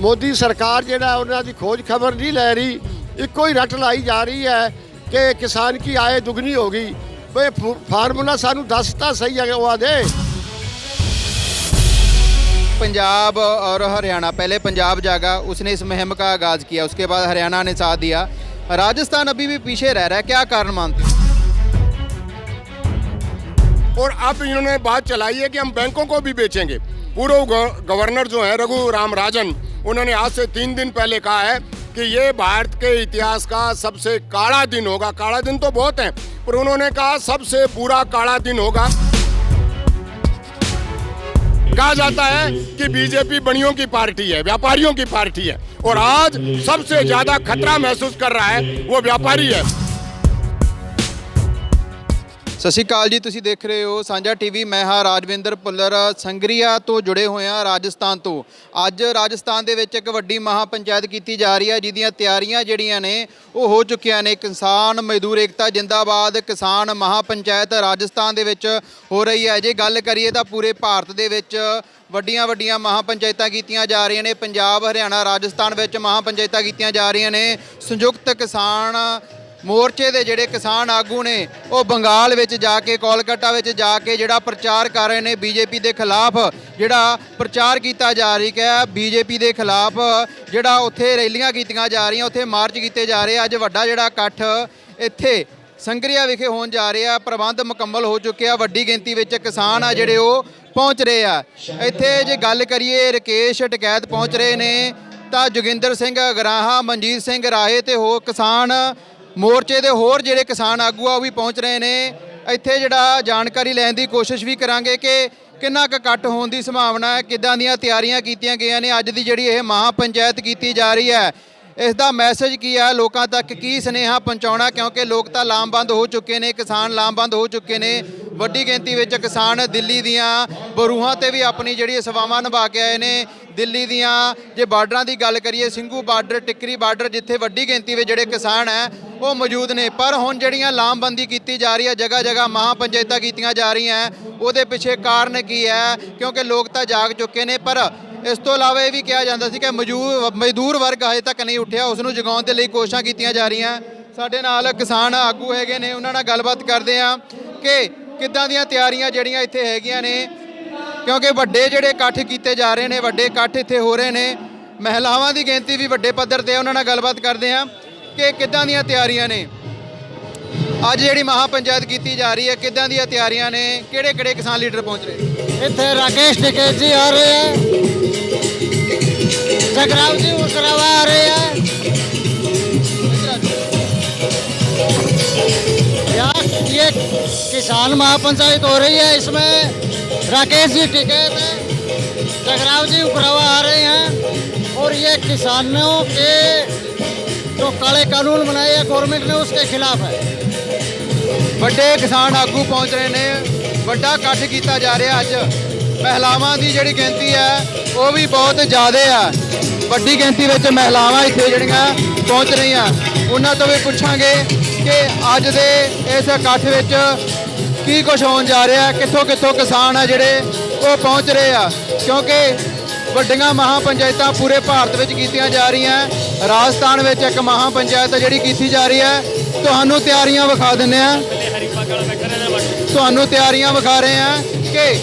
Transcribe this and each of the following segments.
ਮੋਦੀ ਸਰਕਾਰ ਜਿਹੜਾ ਉਹਨਾਂ ਦੀ ਖੋਜ ਖਬਰ ਨਹੀਂ ਲੈ ਰਹੀ, ਇੱਕੋ ਹੀ ਰੱਟ ਲਾਈ ਜਾ ਰਹੀ ਹੈ ਕਿ ਕਿਸਾਨ ਕੀ ਆਏ ਦੁਗਣੀ ਹੋ ਗਈ। ਬਈ ਫਾਰਮੂਲਾ ਸਾਨੂੰ ਦੱਸ ਤਾਂ ਸਹੀ ਹੈ ਉਹ ਆਦੇ। पंजाब और हरियाणा, पहले पंजाब जागा, उसने इस मुहिम का आगाज़ किया, उसके बाद हरियाणा ने साथ दिया, राजस्थान अभी भी पीछे रह रहा है, क्या कारण मानते हैं? और अब इन्होंने बात चलाई है कि हम बैंकों को भी बेचेंगे। पूर्व गवर्नर जो है रघु राम राजन, उन्होंने आज से 3 दिन पहले कहा है कि ये भारत के इतिहास का सबसे काला दिन होगा। काला दिन तो बहुत है, पर उन्होंने कहा सबसे बुरा काला दिन होगा। कहा जाता है कि बीजेपी बड़ियों की पार्टी है, व्यापारियों की पार्टी है, और आज सबसे ज्यादा खतरा महसूस कर रहा है वो व्यापारी है। ਸਤਿ ਸ਼੍ਰੀ ਅਕਾਲ ਜੀ, ਤੁਸੀਂ ਦੇਖ ਰਹੇ ਹੋ ਸਾਂਝਾ ਟੀਵੀ। ਮੈਂ ਹਾਂ ਰਾਜਵਿੰਦਰ ਭੁੱਲਰ, ਸੰਗਰੀਆ ਤੋਂ ਜੁੜੇ ਹੋਏ ਹਾਂ ਰਾਜਸਥਾਨ ਤੋਂ। ਅੱਜ ਰਾਜਸਥਾਨ ਦੇ ਵਿੱਚ ਇੱਕ ਵੱਡੀ ਮਹਾ ਪੰਚਾਇਤ ਕੀਤੀ ਜਾ ਰਹੀ ਹੈ, ਜਿਹਦੀਆਂ ਤਿਆਰੀਆਂ ਜਿਹੜੀਆਂ ਨੇ ਉਹ ਹੋ ਚੁੱਕੀਆਂ ਨੇ। ਕਿਸਾਨ ਮਜ਼ਦੂਰ ਏਕਤਾ ਜਿੰਦਾਬਾਦ ਕਿਸਾਨ ਮਹਾ ਪੰਚਾਇਤ ਰਾਜਸਥਾਨ ਦੇ ਵਿੱਚ ਹੋ ਰਹੀ ਹੈ। ਜੇ ਗੱਲ ਕਰੀਏ ਤਾਂ ਪੂਰੇ ਭਾਰਤ ਦੇ ਵਿੱਚ ਵੱਡੀਆਂ ਮਹਾ ਪੰਚਾਇਤਾਂ ਕੀਤੀਆਂ ਜਾ ਰਹੀਆਂ ਨੇ। ਪੰਜਾਬ, ਹਰਿਆਣਾ, ਰਾਜਸਥਾਨ ਵਿੱਚ ਮਹਾ ਪੰਚਾਇਤਾਂ ਕੀਤੀਆਂ ਜਾ ਰਹੀਆਂ ਨੇ। ਸੰਯੁਕਤ ਕਿਸਾਨ ਮੋਰਚੇ ਦੇ ਜਿਹੜੇ ਕਿਸਾਨ ਆਗੂ ਨੇ ਉਹ ਬੰਗਾਲ ਵਿੱਚ ਜਾ ਕੇ, ਕੋਲਕਾਤਾ ਵਿੱਚ ਜਾ ਕੇ ਜਿਹੜਾ ਪ੍ਰਚਾਰ ਕਰ ਰਹੇ ਨੇ ਬੀਜੇਪੀ ਦੇ ਖਿਲਾਫ, ਜਿਹੜਾ ਪ੍ਰਚਾਰ ਕੀਤਾ ਜਾ ਰਿਹਾ ਹੈ ਬੀਜੇਪੀ ਦੇ ਖਿਲਾਫ, ਜਿਹੜਾ ਉੱਥੇ ਰੈਲੀਆਂ ਕੀਤੀਆਂ ਜਾ ਰਹੀਆਂ, ਉੱਥੇ ਮਾਰਚ ਕੀਤੇ ਜਾ ਰਹੇ। ਅੱਜ ਵੱਡਾ ਜਿਹੜਾ ਇਕੱਠ ਇੱਥੇ ਸੰਗਰੀਆ ਵਿਖੇ ਹੋਣ ਜਾ ਰਿਹਾ। ਪ੍ਰਬੰਧ ਮੁਕੰਮਲ ਹੋ ਚੁੱਕੇ ਆ, ਵੱਡੀ ਗਿਣਤੀ ਵਿੱਚ ਕਿਸਾਨ ਆ ਜਿਹੜੇ ਉਹ ਪਹੁੰਚ ਰਹੇ ਆ। ਇੱਥੇ ਜੇ ਗੱਲ ਕਰੀਏ ਰਕੇਸ਼ ਟਕੈਤ ਪਹੁੰਚ ਰਹੇ ਨੇ, ਤਾਂ ਜੋਗਿੰਦਰ ਸਿੰਘ ਅਗਰਾਹਾ, ਮਨਜੀਤ ਸਿੰਘ ਰਾਹੇ ਤੇ ਹੋਰ ਕਿਸਾਨ ਮੋਰਚੇ ਦੇ ਹੋਰ ਜਿਹੜੇ ਕਿਸਾਨ ਆਗੂ ਆ ਉਹ ਵੀ ਪਹੁੰਚ ਰਹੇ ਨੇ। ਇੱਥੇ ਜਿਹੜਾ ਜਾਣਕਾਰੀ ਲੈਣ ਦੀ ਕੋਸ਼ਿਸ਼ ਵੀ ਕਰਾਂਗੇ ਕਿ ਕਿੰਨਾ ਕੁ ਇਕੱਠ ਹੋਣ ਦੀ ਸੰਭਾਵਨਾ ਹੈ, ਕਿੱਦਾਂ ਦੀਆਂ ਤਿਆਰੀਆਂ ਕੀਤੀਆਂ ਗਈਆਂ ਨੇ ਅੱਜ ਦੀ ਜਿਹੜੀ ਇਹ ਮਹਾ ਪੰਚਾਇਤ ਕੀਤੀ ਜਾ ਰਹੀ ਹੈ। ਇਸ ਦਾ ਮੈਸੇਜ ਕੀ ਹੈ, ਲੋਕਾਂ ਤੱਕ ਕੀ ਸੁਨੇਹਾ ਪਹੁੰਚਾਉਣਾ, ਕਿਉਂਕਿ ਲੋਕ ਤਾਂ ਲਾਮਬੰਦ ਹੋ ਚੁੱਕੇ ਨੇ, ਕਿਸਾਨ ਲਾਮਬੰਦ ਹੋ ਚੁੱਕੇ ਨੇ। ਵੱਡੀ ਗਿਣਤੀ ਵਿੱਚ ਕਿਸਾਨ ਦਿੱਲੀ ਦੀਆਂ ਬਰੂਹਾਂ ਤੇ ਵੀ ਆਪਣੀ ਜਿਹੜੀ ਸੇਵਾਵਾਂ ਨਿਭਾ ਕੇ ਆਏ ਨੇ। ਦਿੱਲੀ ਦੀਆਂ ਜੇ ਬਾਰਡਰਾਂ ਦੀ ਗੱਲ ਕਰੀਏ, ਸਿੰਘੂ ਬਾਰਡਰ, ਟਿੱਕਰੀ ਬਾਰਡਰ, ਜਿੱਥੇ ਵੱਡੀ ਗਿਣਤੀ ਵਿੱਚ ਜਿਹੜੇ ਕਿਸਾਨ ਹੈ ਉਹ ਮੌਜੂਦ ਨੇ। ਪਰ ਹੁਣ ਜਿਹੜੀਆਂ ਲਾਮਬੰਦੀ ਕੀਤੀ ਜਾ ਰਹੀ ਹੈ, ਜਗ੍ਹਾ ਮਹਾ ਪੰਚਾਇਤਾਂ ਕੀਤੀਆਂ ਜਾ ਰਹੀਆਂ, ਉਹਦੇ ਪਿੱਛੇ ਕਾਰਨ ਕੀ ਹੈ? ਕਿਉਂਕਿ ਲੋਕ ਤਾਂ ਜਾਗ ਚੁੱਕੇ ਨੇ। ਪਰ ਇਸ ਤੋਂ ਇਲਾਵਾ ਇਹ ਵੀ ਕਿਹਾ ਜਾਂਦਾ ਸੀ ਕਿ ਮਜ਼ਦੂਰ ਵਰਗ ਹਜੇ ਤੱਕ ਨਹੀਂ ਉੱਠਿਆ, ਉਸ ਨੂੰ ਜਗਾਉਣ ਦੇ ਲਈ ਕੋਸ਼ਿਸ਼ਾਂ ਕੀਤੀਆਂ ਜਾ ਰਹੀਆਂ। ਸਾਡੇ ਨਾਲ ਕਿਸਾਨ ਆਗੂ ਹੈਗੇ ਨੇ, ਉਹਨਾਂ ਨਾਲ ਗੱਲਬਾਤ ਕਰਦੇ ਆ ਕਿ ਕਿੱਦਾਂ ਦੀਆਂ ਤਿਆਰੀਆਂ ਜਿਹੜੀਆਂ ਇੱਥੇ ਹੈਗੀਆਂ ਨੇ, ਕਿਉਂਕਿ ਵੱਡੇ ਜਿਹੜੇ ਇਕੱਠ ਕੀਤੇ ਜਾ ਰਹੇ ਨੇ, ਵੱਡੇ ਇਕੱਠ ਇੱਥੇ ਹੋ ਰਹੇ ਨੇ। ਮਹਿਲਾਵਾਂ ਦੀ ਗਿਣਤੀ ਵੀ ਵੱਡੇ ਪੱਧਰ ਤੇ, ਉਹਨਾਂ ਨਾਲ ਗੱਲਬਾਤ ਕਰਦੇ ਆ ਕਿ ਕਿੱਦਾਂ ਦੀਆਂ ਤਿਆਰੀਆਂ ਨੇ। ਅੱਜ ਜਿਹੜੀ ਮਹਾ ਪੰਚਾਇਤ ਕੀਤੀ ਜਾ ਰਹੀ ਹੈ, ਕਿੱਦਾਂ ਦੀਆਂ ਤਿਆਰੀਆਂ ਨੇ, ਕਿਹੜੇ ਕਿਸਾਨ ਲੀਡਰ ਪਹੁੰਚ ਰਹੇ? ਇੱਥੇ ਰਾਕੇਸ਼ ਟਿਕੈਤ ਜੀ ਆ ਰਹੇ ਹੈ, ਜਗਰਾਵ जी उकरावा आ रहे हैं। यहाँ ये किसान महापंचायत हो रही है, इसमें राकेश जी टिकैत है, जगराव जी उकरावा आ रहे हैं। और ये किसानों के जो काले कानून बनाए हैं गवर्नमेंट ने, उसके खिलाफ है। ਵੱਡੇ ਕਿਸਾਨ ਆਗੂ ਪਹੁੰਚ ਰਹੇ ਨੇ, ਵੱਡਾ ਇਕੱਠ ਕੀਤਾ ਜਾ ਰਿਹਾ। ਅੱਜ ਮਹਿਲਾਵਾਂ ਦੀ ਜਿਹੜੀ ਗਿਣਤੀ ਹੈ ਉਹ ਵੀ ਬਹੁਤ ਜ਼ਿਆਦਾ ਆ। ਵੱਡੀ ਗਿਣਤੀ ਵਿੱਚ ਮਹਿਲਾਵਾਂ ਇੱਥੇ ਜਿਹੜੀਆਂ ਪਹੁੰਚ ਰਹੀਆਂ, ਉਹਨਾਂ ਤੋਂ ਵੀ ਪੁੱਛਾਂਗੇ ਕਿ ਅੱਜ ਦੇ ਇਸ ਇਕੱਠ ਵਿੱਚ ਕੀ ਕੁਝ ਹੋਣ ਜਾ ਰਿਹਾ, ਕਿੱਥੋਂ ਕਿਸਾਨ ਆ ਜਿਹੜੇ ਉਹ ਪਹੁੰਚ ਰਹੇ ਆ। ਕਿਉਂਕਿ ਵੱਡੀਆਂ ਮਹਾ ਪੰਚਾਇਤਾਂ ਪੂਰੇ ਭਾਰਤ ਵਿੱਚ ਕੀਤੀਆਂ ਜਾ ਰਹੀਆਂ। ਰਾਜਸਥਾਨ ਵਿੱਚ ਇੱਕ ਮਹਾ ਪੰਚਾਇਤ ਜਿਹੜੀ ਕੀਤੀ ਜਾ ਰਹੀ ਹੈ। ਤੁਹਾਨੂੰ ਤਿਆਰੀਆਂ ਵਿਖਾ ਦਿੰਦੇ ਆ, ਤੁਹਾਨੂੰ ਤਿਆਰੀਆਂ ਵਿਖਾ ਰਹੇ ਆ ਕਿ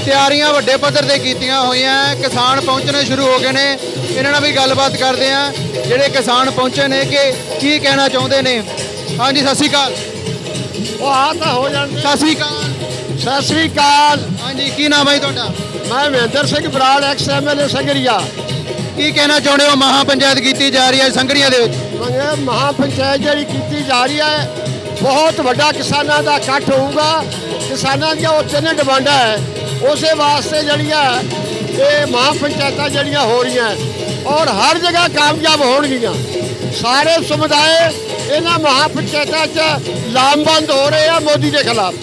ਤਿਆਰੀਆਂ ਵੱਡੇ ਪੱਧਰ ਤੇ ਕੀਤੀਆਂ ਹੋਈਆਂ। ਕਿਸਾਨ ਪਹੁੰਚਣੇ ਸ਼ੁਰੂ ਹੋ ਗਏ ਨੇ, ਇਹਨਾਂ ਨਾਲ ਵੀ ਗੱਲਬਾਤ ਕਰਦੇ ਆ ਜਿਹੜੇ ਕਿਸਾਨ ਪਹੁੰਚੇ ਨੇ ਕਿ ਕੀ ਕਹਿਣਾ ਚਾਹੁੰਦੇ ਨੇ। ਹਾਂਜੀ, ਸਤਿ ਸ਼੍ਰੀ ਅਕਾਲ। ਉਹ ਆ ਤਾਂ ਹੋ ਜਾਂਦੇ। ਸਤਿ ਸ਼੍ਰੀ ਅਕਾਲ। ਸਤਿ ਸ੍ਰੀ ਅਕਾਲ। ਹਾਂਜੀ, ਕੀ ਨਾਮ ਹੈ ਤੁਹਾਡਾ? ਮੈਂ ਮਹਿੰਦਰ ਸਿੰਘ ਬਰਾੜ, ਐਕਸ MLA ਸੰਗਰੀਆ। ਕੀ ਕਹਿਣਾ ਚਾਹੁੰਦੇ ਹੋ? ਮਹਾ ਪੰਚਾਇਤ ਕੀਤੀ ਜਾ ਰਹੀ ਹੈ ਸੰਗਰੀਆ ਦੇ ਵਿੱਚ। ਮਹਾ ਪੰਚਾਇਤ ਜਿਹੜੀ ਕੀਤੀ ਜਾ ਰਹੀ ਹੈ, ਬਹੁਤ ਵੱਡਾ ਕਿਸਾਨਾਂ ਦਾ ਇਕੱਠ ਹੋਊਗਾ। ਕਿਸਾਨਾਂ ਦੀਆਂ ਉਹ 3 ਡਿਮਾਂਡਾਂ ਹੈ, ਉਸੇ ਵਾਸਤੇ ਜਿਹੜੀਆਂ ਇਹ ਮਹਾ ਪੰਚਾਇਤਾਂ ਜਿਹੜੀਆਂ ਹੋ ਰਹੀਆਂ ਔਰ ਹਰ ਜਗ੍ਹਾ ਕਾਮਯਾਬ ਹੋਣਗੀਆਂ। ਸਾਰੇ ਸਮੁਦਾਇ ਇਹਨਾਂ ਮਹਾ ਪੰਚਾਇਤਾਂ 'ਚ ਲਾਮਬੰਦ ਹੋ ਰਹੇ ਆ ਮੋਦੀ ਦੇ ਖਿਲਾਫ।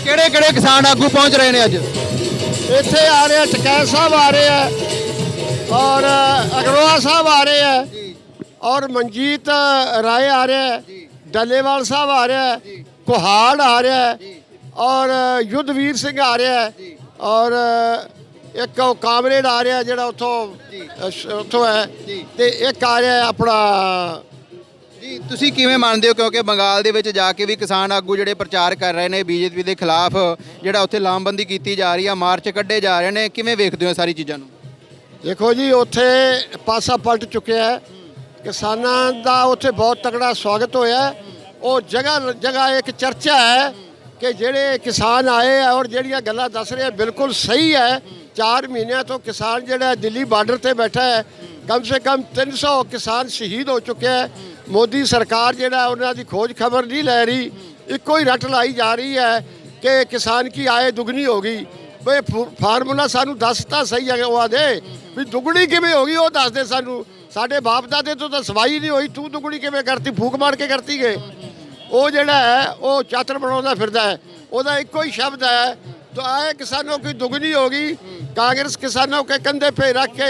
ਕਿਹੜੇ ਕਿਸਾਨ ਆਗੂ ਪਹੁੰਚ ਰਹੇ ਨੇ ਅੱਜ? ਇੱਥੇ ਆ ਰਹੇ ਟਕੈਤ ਸਾਹਿਬ ਆ ਰਹੇ ਆ, ਔਰ ਅਗਰਵਾਲ ਸਾਹਿਬ ਆ ਰਹੇ ਆ, ਔਰ ਮਨਜੀਤ ਰਾਏ ਆ ਰਿਹਾ ਹੈ, ਡੱਲੇਵਾਲ ਸਾਹਿਬ ਆ ਰਿਹਾ ਹੈ, ਕੁਹਾੜ ਆ ਰਿਹਾ ਹੈ, ਔਰ ਯੁੱਧਵੀਰ ਸਿੰਘ ਆ ਰਿਹਾ ਹੈ, ਔਰ ਇੱਕ ਉਹ ਕਾਮਰੇਡ ਆ ਰਿਹਾ ਜਿਹੜਾ ਉੱਥੋਂ ਹੈ ਜੀ। ਤੇ ਇੱਕ ਆ ਰਿਹਾ ਆਪਣਾ ਜੀ ਤੁਸੀਂ ਕਿਵੇਂ ਮੰਨਦੇ ਹੋ, ਕਿਉਂਕਿ ਬੰਗਾਲ ਦੇ ਵਿੱਚ ਜਾ ਕੇ ਵੀ ਕਿਸਾਨ ਆਗੂ ਜਿਹੜੇ ਪ੍ਰਚਾਰ ਕਰ ਰਹੇ ਨੇ ਬੀਜੇਪੀ ਦੇ ਖਿਲਾਫ, ਜਿਹੜਾ ਉੱਥੇ ਲਾਮਬੰਦੀ ਕੀਤੀ ਜਾ ਰਹੀ ਆ, ਮਾਰਚ ਕੱਢੇ ਜਾ ਰਹੇ ਨੇ, ਕਿਵੇਂ ਵੇਖਦੇ ਹੋ ਸਾਰੀ ਚੀਜ਼ਾਂ ਨੂੰ? ਦੇਖੋ ਜੀ, ਉੱਥੇ ਪਾਸਾ ਪਲਟ ਚੁੱਕਿਆ ਹੈ। ਕਿਸਾਨਾਂ ਦਾ ਉੱਥੇ ਬਹੁਤ ਤਕੜਾ ਸਵਾਗਤ ਹੋਇਆ। ਉਹ ਜਗ੍ਹਾ ਜਗ੍ਹਾ ਇੱਕ ਚਰਚਾ ਹੈ ਕਿ ਜਿਹੜੇ ਕਿਸਾਨ ਆਏ ਆ ਔਰ ਜਿਹੜੀਆਂ ਗੱਲਾਂ ਦੱਸ ਰਹੇ ਆ ਬਿਲਕੁਲ ਸਹੀ ਹੈ। 4 ਮਹੀਨਿਆਂ ਤੋਂ ਕਿਸਾਨ ਜਿਹੜਾ ਦਿੱਲੀ ਬਾਰਡਰ ਤੇ ਬੈਠਾ ਹੈ, ਕਮ ਸੇ ਕਮ 300 ਕਿਸਾਨ ਸ਼ਹੀਦ ਹੋ ਚੁੱਕਿਆ ਹੈ। ਮੋਦੀ ਸਰਕਾਰ ਜਿਹੜਾ ਉਹਨਾਂ ਦੀ ਖੋਜ ਖਬਰ ਨਹੀਂ ਲੈ ਰਹੀ, ਇੱਕੋ ਹੀ ਰੱਟ ਲਾਈ ਜਾ ਰਹੀ ਹੈ ਕਿ ਕਿਸਾਨ ਕੀ ਆਏ ਦੁੱਗਣੀ ਹੋ ਗਈ। ਬਈ ਫਾਰਮੂਲਾ ਸਾਨੂੰ ਦੱਸ ਤਾਂ ਸਹੀ ਹੈ ਉਹ ਆਦੇ ਵੀ ਦੁੱਗਣੀ ਕਿਵੇਂ ਹੋ ਗਈ, ਉਹ ਦੱਸ ਦੇ ਸਾਨੂੰ। ਸਾਡੇ ਬਾਪ ਦਾਦੇ ਤੋਂ ਤਾਂ ਸਵਾਈ ਨਹੀਂ ਹੋਈ, ਤੂੰ ਦੁੱਗਣੀ ਕਿਵੇਂ ਕਰਤੀ, ਫੂਕ ਮਾਰ ਕੇ ਕਰਤੀ ਗਏ। ਉਹ ਜਿਹੜਾ ਹੈ ਉਹ ਚਾਤਰ ਬਣਾਉਂਦਾ ਫਿਰਦਾ ਹੈ, ਉਹਦਾ ਇੱਕੋ ਹੀ ਸ਼ਬਦ ਹੈ तो आए किसानों की दुगनी होगी। कांग्रेस किसानों के कंधे पे रख के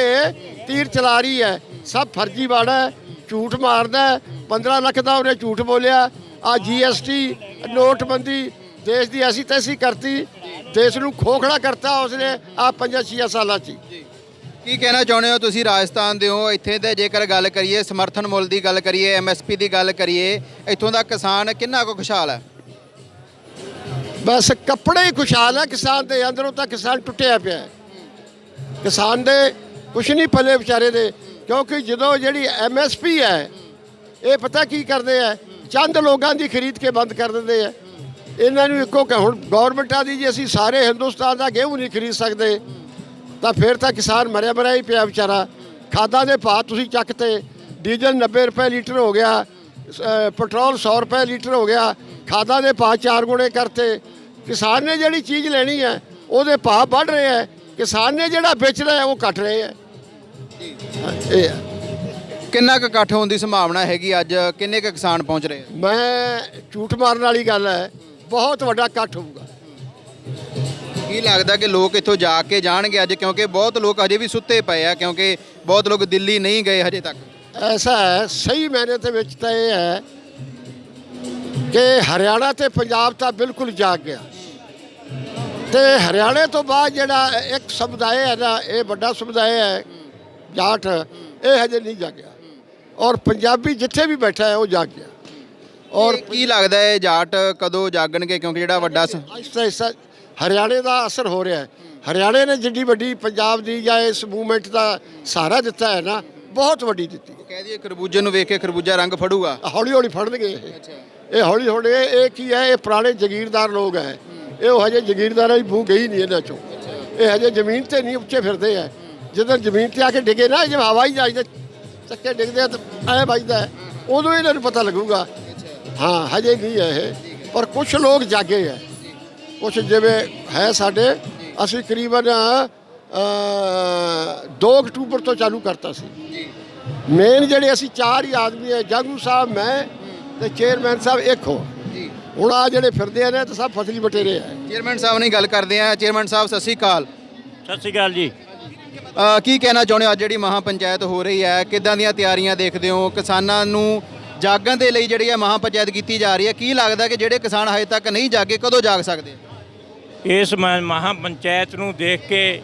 तीर चला रही है। सब फर्जीवाड़ा है, झूठ मारदा है। 15 लाख का उन्हें झूठ बोलिया। आ GST नोटबंदी देश की ऐसी तैसी करती, देश ਨੂੰ खोखला करता उसने आ 5-6 साल ची। ਕੀ ਕਹਿਣਾ ਚਾਹੁੰਦੇ ਹੋ ਤੁਸੀਂ? ਰਾਜਸਥਾਨ ਦੇ ਹੋ, ਇੱਥੇ ਦੇ ਜੇਕਰ ਗੱਲ ਕਰੀਏ ਸਮਰਥਨ ਮੁੱਲ ਦੀ ਗੱਲ ਕਰੀਏ, MSP ਦੀ ਗੱਲ ਕਰੀਏ, ਇੱਥੋਂ ਦਾ ਕਿਸਾਨ ਕਿੰਨਾ ਕੁ ਖੁਸ਼ਹਾਲ ਹੈ? ਬਸ ਕੱਪੜੇ ਹੀ ਖੁਸ਼ਹਾਲ ਹੈ ਕਿਸਾਨ ਦੇ, ਅੰਦਰੋਂ ਤਾਂ ਕਿਸਾਨ ਟੁੱਟਿਆ ਪਿਆ ਹੈ। ਕਿਸਾਨ ਦੇ ਕੁਛ ਨਹੀਂ ਪੱਲੇ ਵਿਚਾਰੇ ਦੇ, ਕਿਉਂਕਿ ਜਦੋਂ ਜਿਹੜੀ MSP ਹੈ ਇਹ ਪਤਾ ਕੀ ਕਰਦੇ ਆ, ਚੰਦ ਲੋਕਾਂ ਦੀ ਖਰੀਦ ਕੇ ਬੰਦ ਕਰ ਦਿੰਦੇ ਆ। ਇਹਨਾਂ ਨੂੰ ਇੱਕੋ ਕਿ ਹੁਣ ਗੌਰਮੈਂਟਾਂ ਦੀ ਜੇ ਅਸੀਂ ਸਾਰੇ ਹਿੰਦੁਸਤਾਨ ਦਾ ਗੇਹੂੰ ਨਹੀਂ ਖਰੀਦ ਸਕਦੇ ਤਾਂ ਫਿਰ ਤਾਂ ਕਿਸਾਨ ਮਰਿਆ ਮਰਿਆ ਹੀ ਪਿਆ ਵਿਚਾਰਾ। ਖਾਦਾਂ ਦੇ ਭਾਅ ਤੁਸੀਂ ਚੱਕ ਤੇ, ਡੀਜ਼ਲ 90 ਰੁਪਏ ਲੀਟਰ ਹੋ ਗਿਆ, ਪੈਟਰੋਲ 100 ਰੁਪਏ ਲੀਟਰ ਹੋ ਗਿਆ, ਖਾਦਾਂ ਦੇ ਭਾਅ 4 ਗੁਣੇ ਕਰਤੇ। ਕਿਸਾਨ ਨੇ ਜਿਹੜੀ ਚੀਜ਼ ਲੈਣੀ ਹੈ ਉਹਦੇ ਭਾਅ ਵੱਧ ਰਹੇ ਹੈ, ਕਿਸਾਨ ਨੇ ਜਿਹੜਾ ਵੇਚਣਾ ਹੈ ਉਹ ਘਟ ਰਹੇ ਹੈ। ਇਹ ਹੈ। ਕਿੰਨਾ ਕੁ ਇਕੱਠ ਹੋਣ ਦੀ ਸੰਭਾਵਨਾ ਹੈਗੀ ਅੱਜ? ਕਿੰਨੇ ਕੁ ਕਿਸਾਨ ਪਹੁੰਚ ਰਹੇ? ਮੈਂ ਝੂਠ ਮਾਰਨ ਵਾਲੀ ਗੱਲ ਹੈ, ਬਹੁਤ ਵੱਡਾ ਇਕੱਠ ਹੋਊਗਾ। ਕੀ ਲੱਗਦਾ ਕਿ ਲੋਕ ਇੱਥੋਂ ਜਾ ਕੇ ਜਾਣਗੇ ਅੱਜ? ਕਿਉਂਕਿ ਬਹੁਤ ਲੋਕ ਅਜੇ ਵੀ ਸੁੱਤੇ ਪਏ ਆ, ਕਿਉਂਕਿ ਬਹੁਤ ਲੋਕ ਦਿੱਲੀ ਨਹੀਂ ਗਏ ਹਜੇ ਤੱਕ। ਐਸਾ ਹੈ, ਸਹੀ ਮਾਇਨੇ ਦੇ ਵਿੱਚ ਤਾਂ ਇਹ ਹੈ ਕਿ ਹਰਿਆਣਾ ਤੇ ਪੰਜਾਬ ਤਾਂ ਬਿਲਕੁਲ ਜਾਗ ਗਿਆ, ਤੇ ਹਰਿਆਣੇ ਤੋਂ ਬਾਅਦ ਜਿਹੜਾ ਇੱਕ ਸਮੁਦਾਇ ਹੈ ਨਾ, ਇਹ ਵੱਡਾ ਸਮੁਦਾਇ ਹੈ ਜਾਟ, ਇਹ ਹਜੇ ਨਹੀਂ ਜਾਗਿਆ। ਔਰ ਪੰਜਾਬੀ ਜਿੱਥੇ ਵੀ ਬੈਠਾ ਹੈ ਉਹ ਜਾਗ ਗਿਆ। ਔਰ ਕੀ ਲੱਗਦਾ ਹੈ ਜਾਟ ਕਦੋਂ ਜਾਗਣਗੇ? ਕਿਉਂਕਿ ਜਿਹੜਾ ਵੱਡਾ ਆਹਿਸਤਾ ਆਹਿਸਤਾ ਹਰਿਆਣੇ ਦਾ ਅਸਰ ਹੋ ਰਿਹਾ ਹੈ। ਹਰਿਆਣੇ ਨੇ ਜਿੱਡੀ ਵੱਡੀ ਪੰਜਾਬ ਦੀ ਜਾਂ ਇਸ ਮੂਵਮੈਂਟ ਦਾ ਸਹਾਰਾ ਦਿੱਤਾ ਹੈ ਨਾ, ਬਹੁਤ ਵੱਡੀ ਦਿੱਤੀ। ਕਹਿ ਦਈਏ ਖਰਬੂਜੇ ਨੂੰ ਵੇਖ ਕੇ ਖਰਬੂਜਾ ਰੰਗ ਫੜੂਗਾ। ਹੌਲੀ ਹੌਲੀ ਫੜਨਗੇ ਇਹ ਹੌਲੀ ਹੌਲੀ। ਇਹ ਕੀ ਹੈ, ਇਹ ਪੁਰਾਣੇ ਜ਼ਗੀਰਦਾਰ ਲੋਕ ਹੈ, ਇਹ ਹਜੇ ਜ਼ਗੀਰਦਾਰਾਂ ਦੀ ਬੂ ਗਈ ਨਹੀਂ ਇਹਨਾਂ ਚੋਂ। ਇਹ ਹਜੇ ਜ਼ਮੀਨ ਤੇ ਨਹੀਂ ਉੱਚੇ ਫਿਰਦੇ ਹੈ। ਜਦੋਂ ਜ਼ਮੀਨ ਤੇ ਆ ਕੇ ਡਿੱਗੇ ਨਾ, ਜਿਵੇਂ ਹਵਾਈ ਜਹਾਜ਼ ਦੇ ਚੱਕੇ ਡਿੱਗਦੇ ਆ ਤਾਂ ਐ ਵੱਜਦਾ, ਉਦੋਂ ਇਹਨਾਂ ਨੂੰ ਪਤਾ ਲੱਗੂਗਾ। ਹਾਂ, ਹਜੇ ਨਹੀਂ ਹੈ ਇਹ, ਪਰ ਕੁਝ ਲੋਕ ਜਾਗੇ ਹੈ। ਕੁਛ ਜਿਵੇਂ ਹੈ ਸਾਡੇ, ਅਸੀਂ ਕਰੀਬਨ 2 ਅਕਤੂਬਰ ਤੋਂ ਚਾਲੂ ਕਰਤਾ ਸੀ। ਮੇਨ ਜਿਹੜੇ ਅਸੀਂ 4 ਹੀ ਆਦਮੀ ਹੈ, ਜਾਗੂ ਸਾਹਿਬ, ਮੈਂ ਤੇ ਚੇਅਰਮੈਨ ਸਾਹਿਬ ਇੱਕ ਹੋ। ਹੁਣ ਆ ਜਿਹੜੇ ਫਿਰਦੇ ਨੇ ਤਾਂ ਸਭ ਫਸਲੀ ਬਟੇਰੇ ਹੈ। ਚੇਅਰਮੈਨ ਸਾਹਿਬ ਨਾਲ ਗੱਲ ਕਰਦੇ ਆ। ਚੇਅਰਮੈਨ ਸਾਹਿਬ ਸਤਿ ਸ਼੍ਰੀ ਅਕਾਲ। ਸਤਿ ਸ਼੍ਰੀ ਅਕਾਲ ਜੀ। ਕੀ ਕਹਿਣਾ ਚਾਹੁੰਦੇ ਹੋ? ਅੱਜ ਜਿਹੜੀ ਮਹਾ ਪੰਚਾਇਤ ਹੋ ਰਹੀ ਹੈ, ਕਿੱਦਾਂ ਦੀਆਂ ਤਿਆਰੀਆਂ ਦੇਖਦੇ ਹੋ? ਕਿਸਾਨਾਂ ਨੂੰ ਜਾਗਣ ਦੇ ਲਈ ਜਿਹੜੀ ਹੈ ਮਹਾ ਪੰਚਾਇਤ ਕੀਤੀ ਜਾ ਰਹੀ ਹੈ, ਕੀ ਲੱਗਦਾ ਕਿ ਜਿਹੜੇ ਕਿਸਾਨ ਹਜੇ ਤੱਕ ਨਹੀਂ ਜਾਗੇ ਕਦੋਂ ਜਾਗ ਸਕਦੇ? ਇਸ ਮਹਾ ਪੰਚਾਇਤ ਨੂੰ ਦੇਖ ਕੇ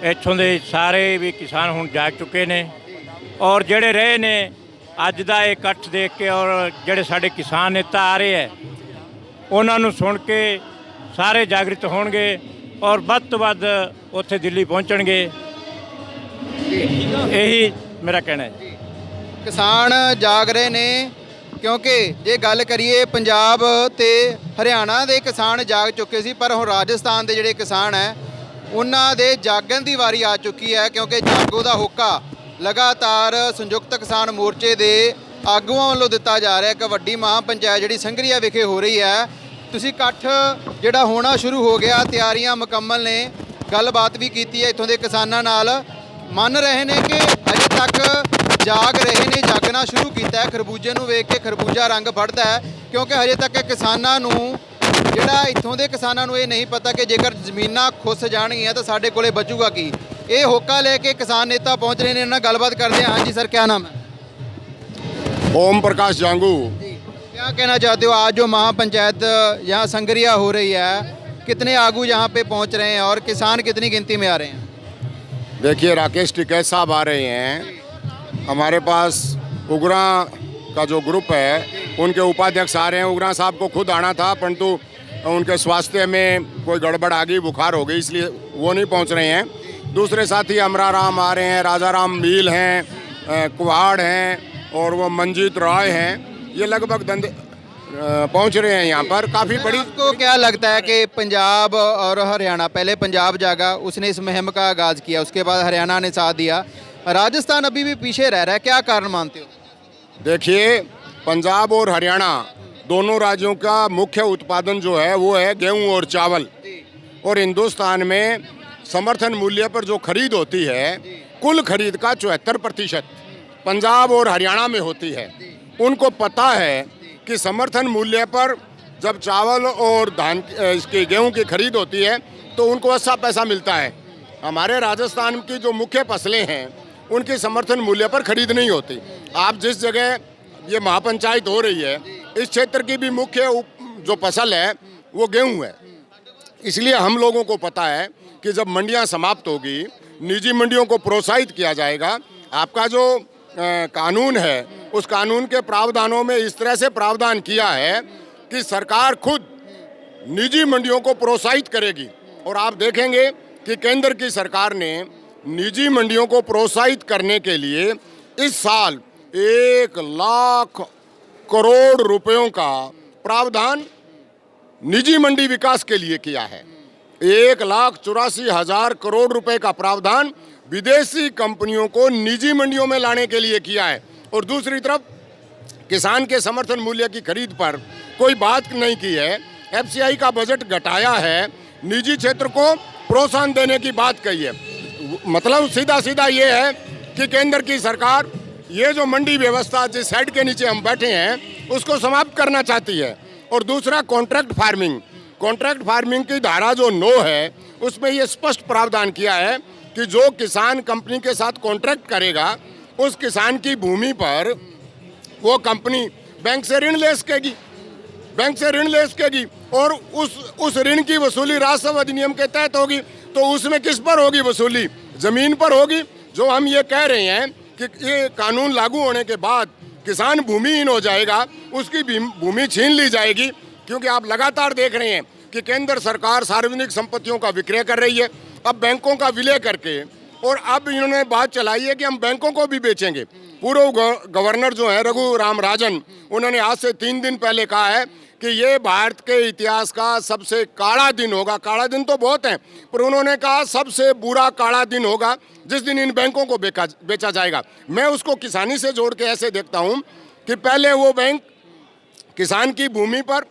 ਇੱਥੋਂ ਦੇ ਸਾਰੇ ਵੀ ਕਿਸਾਨ ਹੁਣ ਜਾਗ ਚੁੱਕੇ ਨੇ, ਔਰ ਜਿਹੜੇ ਰਹੇ ਨੇ ਅੱਜ ਦਾ ਇਹ ਇਕੱਠ ਦੇਖ ਕੇ, ਔਰ ਜਿਹੜੇ ਸਾਡੇ ਕਿਸਾਨ ਨੇਤਾ ਆ ਰਹੇ ਹੈ ਉਹਨਾਂ ਨੂੰ ਸੁਣ ਕੇ ਸਾਰੇ ਜਾਗਰਿਤ ਹੋਣਗੇ ਔਰ ਵੱਧ ਤੋਂ ਵੱਧ ਉੱਥੇ ਦਿੱਲੀ ਪਹੁੰਚਣਗੇ। ਇਹੀ ਮੇਰਾ ਕਹਿਣਾ ਹੈ। ਕਿਸਾਨ ਜਾਗ ਰਹੇ ਨੇ, ਕਿਉਂਕਿ ਜੇ ਗੱਲ ਕਰੀਏ ਪੰਜਾਬ ਤੇ ਹਰਿਆਣਾ ਦੇ ਕਿਸਾਨ ਜਾਗ ਚੁੱਕੇ ਸੀ, ਪਰ ਹੁਣ ਰਾਜਸਥਾਨ ਦੇ ਜਿਹੜੇ ਕਿਸਾਨ ਹੈ ਉਹਨਾਂ ਦੇ ਜਾਗਣ ਦੀ ਵਾਰੀ ਆ ਚੁੱਕੀ ਹੈ। ਕਿਉਂਕਿ ਜਾਗੋ ਦਾ ਹੋਕਾ ਲਗਾਤਾਰ ਸੰਯੁਕਤ ਕਿਸਾਨ ਮੋਰਚੇ ਦੇ ਆਗੂਆਂ ਵੱਲੋਂ ਦਿੱਤਾ ਜਾ ਰਿਹਾ। ਇੱਕ ਵੱਡੀ ਮਹਾ ਪੰਚਾਇਤ ਜਿਹੜੀ ਸੰਘਰੀਆ ਵਿਖੇ ਹੋ ਰਹੀ ਹੈ, ਤੁਸੀਂ ਇਕੱਠ ਜਿਹੜਾ ਹੋਣਾ ਸ਼ੁਰੂ ਹੋ ਗਿਆ, ਤਿਆਰੀਆਂ ਮੁਕੰਮਲ ਨੇ। ਗੱਲਬਾਤ ਵੀ ਕੀਤੀ ਹੈ ਇੱਥੋਂ ਦੇ ਕਿਸਾਨਾਂ ਨਾਲ, ਮੰਨ ਰਹੇ ਨੇ ਕਿ ਅਜੇ ਤੱਕ ਜਾਗ ਰਹੇ ਨੇ, ਜਾਗਣਾ ਸ਼ੁਰੂ ਕੀਤਾ ਹੈ। ਖਰਬੂਜੇ ਨੂੰ ਵੇਖ ਕੇ ਖਰਬੂਜਾ ਰੰਗ ਫੜਦਾ ਹੈ, ਕਿਉਂਕਿ ਹਜੇ ਤੱਕ ਕਿਸਾਨਾਂ ਨੂੰ ਜਿਹੜਾ ਇੱਥੋਂ ਦੇ ਕਿਸਾਨਾਂ ਨੂੰ ਇਹ ਨਹੀਂ ਪਤਾ ਕਿ ਜੇਕਰ ਜ਼ਮੀਨਾਂ ਖੁੱਸ ਜਾਣਗੀਆਂ ਤਾਂ ਸਾਡੇ ਕੋਲੇ ਬਚੂਗਾ ਕੀ। ਇਹ ਹੋਕਾ ਲੈ ਕੇ ਕਿਸਾਨ ਨੇਤਾ ਪਹੁੰਚ ਰਹੇ ਨੇ, ਇਹਨਾਂ ਨਾਲ ਗੱਲਬਾਤ ਕਰਦੇ हैं। हाँ जी सर, क्या नाम है? ओम प्रकाश जांगू। क्या कहना चाहते हो? आज जो महापंचायत यहाँ संगरिया हो रही है, कितने आगू यहाँ पे पहुँच रहे हैं और किसान कितनी गिनती में आ रहे हैं? देखिए, राकेश टिकैत साहब आ रहे हैं। हमारे पास उगरा का जो ग्रुप है उनके उपाध्यक्ष आ रहे हैं। उगरा साहब को खुद आना था, परंतु उनके स्वास्थ्य में कोई गड़बड़ आ गई, बुखार हो गई, इसलिए वो नहीं पहुंच रहे हैं। दूसरे साथी अमराराम आ रहे हैं, राजाराम मील हैं, कुहाड़ हैं और वो मंजीत रॉय हैं। ये लगभग पहुंच रहे हैं यहाँ पर। काफ़ी बड़ी। आपको क्या लगता है कि पंजाब और हरियाणा, पहले पंजाब जागा, उसने इस मुहिम का आगाज़ किया, उसके बाद हरियाणा ने साथ दिया, राजस्थान अभी भी पीछे रह रहा है, क्या कारण मानते हो? देखिए, पंजाब और हरियाणा दोनों राज्यों का मुख्य उत्पादन जो है वो है गेहूं और चावल। और हिंदुस्तान में समर्थन मूल्य पर जो खरीद होती है, कुल खरीद का 74% पंजाब और हरियाणा में होती है। उनको पता है कि समर्थन मूल्य पर जब चावल और धान इसकी गेहूं की खरीद होती है तो उनको अच्छा पैसा मिलता है। हमारे राजस्थान की जो मुख्य फसलें हैं उनकी समर्थन मूल्य पर खरीद नहीं होती। आप जिस जगह ये महापंचायत हो रही है, इस क्षेत्र की भी मुख्य जो फसल है वो गेहूं है। इसलिए हम लोगों को पता है कि जब मंडियां समाप्त होगी, निजी मंडियों को प्रोत्साहित किया जाएगा। आपका जो कानून है उस कानून के प्रावधानों में इस तरह से प्रावधान किया है कि सरकार खुद निजी मंडियों को प्रोत्साहित करेगी। और आप देखेंगे कि केंद्र की सरकार ने निजी मंडियों को प्रोत्साहित करने के लिए इस साल 1,00,000 करोड़ रुपयों का प्रावधान निजी मंडी विकास के लिए किया है। 1,84,000 करोड़ रुपए का प्रावधान विदेशी कंपनियों को निजी मंडियों में लाने के लिए किया है। और दूसरी तरफ किसान के समर्थन मूल्य की खरीद पर कोई बात नहीं की है। एफसीआई का बजट घटाया है, निजी क्षेत्र को प्रोत्साहन देने की बात कही है। मतलब सीधा सीधा ये है कि केंद्र की सरकार ये जो मंडी व्यवस्था जिस हेड के नीचे हम बैठे हैं उसको समाप्त करना चाहती है। और दूसरा, कॉन्ट्रैक्ट फार्मिंग की धारा जो 9 है उसमें ये स्पष्ट प्रावधान किया है कि जो किसान कंपनी के साथ कॉन्ट्रैक्ट करेगा उस किसान की भूमि पर वो कंपनी बैंक से ऋण ले सकेगी और उस ऋण की वसूली राजस्व अधिनियम के तहत होगी। तो उसमें किस पर होगी वसूली? जमीन पर होगी। जो हम ये कह रहे हैं कि ये कानून लागू होने के बाद किसान भूमिहीन हो जाएगा, उसकी भूमि छीन ली जाएगी। क्योंकि आप लगातार देख रहे हैं कि केंद्र सरकार सार्वजनिक संपत्तियों का विक्रय कर रही है, अब बैंकों का विलय करके। और अब इन्होंने बात चलाई है कि हम बैंकों को भी बेचेंगे। पूर्व गवर्नर जो है रघु राम राजन, उन्होंने आज से 3 दिन पहले कहा है कि ये भारत के इतिहास का सबसे काला दिन होगा। काला दिन तो बहुत हैं, पर उन्होंने कहा सबसे बुरा काला दिन होगा जिस दिन इन बैंकों को बेचा जाएगा। मैं उसको किसानी से जोड़ के ऐसे देखता हूँ कि पहले वो बैंक किसान की भूमि पर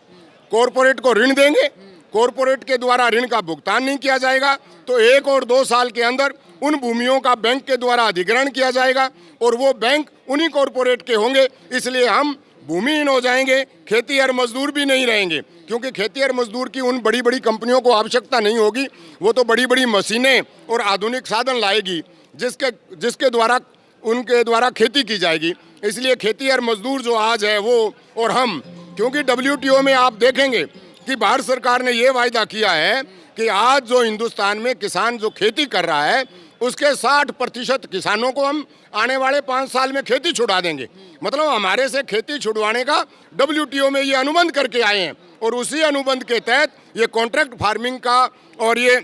कॉरपोरेट को ऋण देंगे, कॉरपोरेट के द्वारा ऋण का भुगतान नहीं किया जाएगा तो 1 और 2 साल के अंदर उन भूमियों का बैंक के द्वारा अधिग्रहण किया जाएगा और वो बैंक उन्हीं कॉरपोरेट के होंगे। इसलिए हम भूमिहीन हो जाएंगे, खेती और मजदूर भी नहीं रहेंगे। क्योंकि खेती और मजदूर की उन बड़ी बड़ी कंपनियों को आवश्यकता नहीं होगी, वो तो बड़ी बड़ी मशीनें और आधुनिक साधन लाएगी जिसके द्वारा उनके द्वारा खेती की जाएगी। इसलिए खेती और मजदूर जो आज है वो और हम, क्योंकि WTO में आप देखेंगे कि भारत सरकार ने ये वायदा किया है कि आज जो हिंदुस्तान में किसान जो खेती कर रहा है उसके 60% किसानों को हम आने वाले 5 साल में खेती छुड़ा देंगे। मतलब हमारे से खेती छुड़वाने का WTO में ये अनुबंध करके आए हैं और उसी अनुबंध के तहत ये कॉन्ट्रैक्ट फार्मिंग का और ये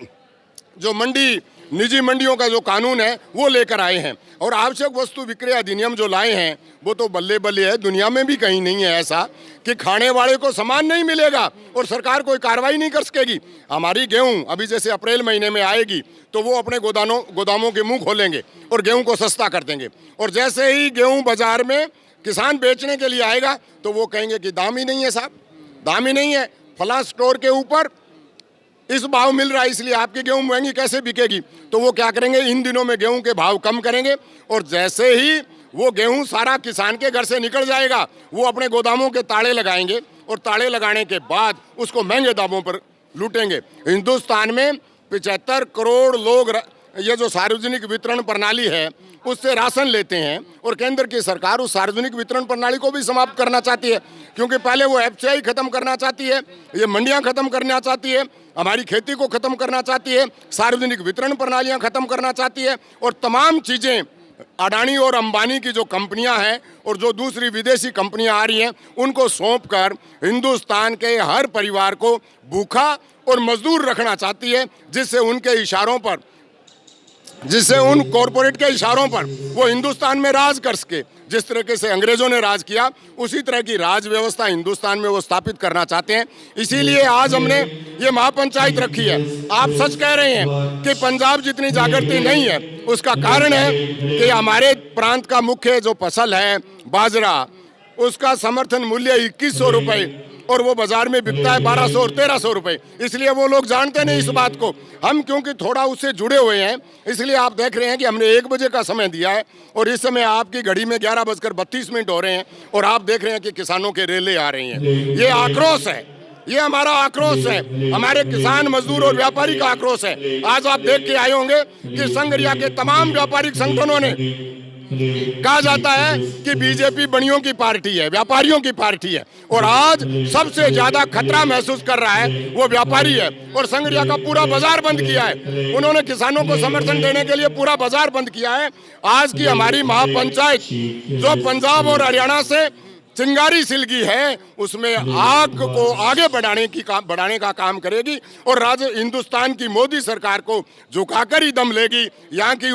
जो निजी मंडियों का जो कानून है वो लेकर आए हैं। और आवश्यक वस्तु विक्रय अधिनियम जो लाए हैं वो तो बल्ले बल्ले है, दुनिया में भी कहीं नहीं है ऐसा कि खाने वाले को सामान नहीं मिलेगा और सरकार कोई कार्रवाई नहीं कर सकेगी। हमारी गेहूं अभी जैसे अप्रैल महीने में आएगी तो वो अपने गोदामों के मुंह खोलेंगे और गेहूं को सस्ता कर देंगे। और जैसे ही गेहूं बाजार में किसान बेचने के लिए आएगा तो वो कहेंगे कि दाम ही नहीं है साहब, दाम ही नहीं है, फला स्टोर के ऊपर इस भाव मिल रहा है इसलिए आपकी गेहूं महंगी कैसे बिकेगी। तो वो क्या करेंगे, इन दिनों में गेहूं के भाव कम करेंगे और जैसे ही वो गेहूं सारा किसान के घर से निकल जाएगा वो अपने गोदामों के ताले लगाएंगे और ताले लगाने के बाद उसको महंगे दामों पर लूटेंगे। हिंदुस्तान में 75 करोड़ लोग ये जो सार्वजनिक वितरण प्रणाली है उससे राशन लेते हैं, और केंद्र की सरकार उस सार्वजनिक वितरण प्रणाली को भी समाप्त करना चाहती है, क्योंकि पहले वो एफसीआई खत्म करना चाहती है, ये मंडियां खत्म करना चाहती है, हमारी खेती को खत्म करना चाहती है, सार्वजनिक वितरण प्रणालियां खत्म करना चाहती है, और तमाम चीज़ें अडानी और अंबानी की जो कंपनियां हैं और जो दूसरी विदेशी कंपनियां आ रही हैं उनको सौंप कर हिंदुस्तान के हर परिवार को भूखा और मजदूर रखना चाहती है, जिससे उन कॉरपोरेट के इशारों पर वो हिंदुस्तान में राज कर सके। जिस तरीके से अंग्रेजों ने राज किया उसी तरह की राज व्यवस्था हिंदुस्तान में वो स्थापित करना चाहते हैं। इसीलिए आज हमने ये महापंचायत रखी है। आप सच कह रहे हैं कि पंजाब जितनी जागृति नहीं है, उसका कारण है कि हमारे प्रांत का मुख्य जो फसल है बाजरा, उसका समर्थन मूल्य 2100 रुपये और वो बाजार में बिकता है 1200 और 1300 रुपये। इसलिए वो लोग जानते नहीं इस बात को। हम क्योंकि थोड़ा उससे जुड़े हुए हैं, इसलिए आप देख रहे हैं कि हमने 1 बजे का समय दिया है और इस समय आपकी घड़ी में 11:32 हो रहे हैं और आप देख रहे हैं कि किसानों के रेले आ रही हैं। ये आक्रोश है, ये हमारा आक्रोश है, हमारे किसान मजदूर और व्यापारी का आक्रोश है। आज आप देख के आए होंगे कि संघरिया के तमाम व्यापारिक संगठनों ने कहा जाता है कि बीजेपी बनियों की पार्टी है, व्यापारियों की पार्टी है, और आज सबसे ज्यादा खतरा महसूस कर रहा है वो व्यापारी है। और संघरिया का पूरा बाजार बंद किया है, उन्होंने किसानों को समर्थन देने के लिए पूरा बाजार बंद किया है। आज की हमारी महापंचायत जो पंजाब और हरियाणा से चिंगारी सिलगी है, उसमें आग को आगे बढ़ाने का काम करेगी और हिंदुस्तान की मोदी सरकार को झुकाकर ही दम लेगी। यहाँ की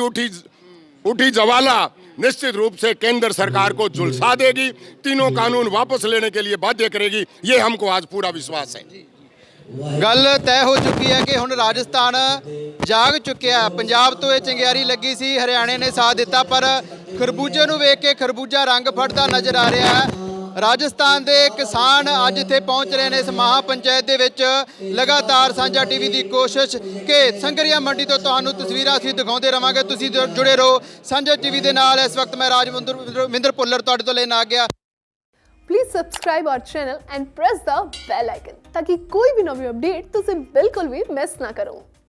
उठी ज्वाला निश्चित रूप से केंद्र सरकार को झुलसा देगी, तीनों कानून वापस लेने के लिए बाध्य करेगी, ये हमको आज पूरा विश्वास है। ਗੱਲ ਤੈਅ ਹੋ ਚੁੱਕੀ ਹੈ ਕਿ ਹੁਣ ਰਾਜਸਥਾਨ ਜਾਗ ਚੁੱਕਿਆ। ਪੰਜਾਬ ਤੋਂ ਇਹ ਚੰਗਿਆਰੀ ਲੱਗੀ ਸੀ, ਹਰਿਆਣੇ ਨੇ ਸਾਥ ਦਿੱਤਾ, ਪਰ ਖਰਬੂਜੇ ਨੂੰ ਵੇਖ ਕੇ ਖਰਬੂਜਾ ਰੰਗ ਫੜਦਾ ਨਜ਼ਰ ਆ ਰਿਹਾ ਹੈ। ਰਾਜਸਥਾਨ ਦੇ ਕਿਸਾਨ ਅੱਜ ਇੱਥੇ ਪਹੁੰਚ ਰਹੇ ਨੇ ਇਸ ਮਹਾਪੰਚਾਇਤ ਦੇ ਵਿੱਚ। ਲਗਾਤਾਰ ਸਾਂਝਾ ਟੀਵੀ ਦੀ ਕੋਸ਼ਿਸ਼ ਕਿ ਸੰਘਰੀਆ ਮੰਡੀ ਤੋਂ ਤੁਹਾਨੂੰ ਤਸਵੀਰਾਂ ਅਸੀਂ ਦਿਖਾਉਂਦੇ ਰਵਾਂਗੇ। ਤੁਸੀਂ ਜੁੜੇ ਰਹੋ ਸਾਂਝਾ ਟੀਵੀ ਦੇ ਨਾਲ। ਇਸ ਵਕਤ ਮੈਂ ਰਾਜਵਿੰਦਰ ਭੁੱਲਰ ਤੁਹਾਡੇ ਤੋਂ ਲੈਣ ਆ ਗਿਆ। Please subscribe our channel and press the bell icon ताकि कोई भी नवी अपडेट तुझे बिल्कुल भी मिस ना करो।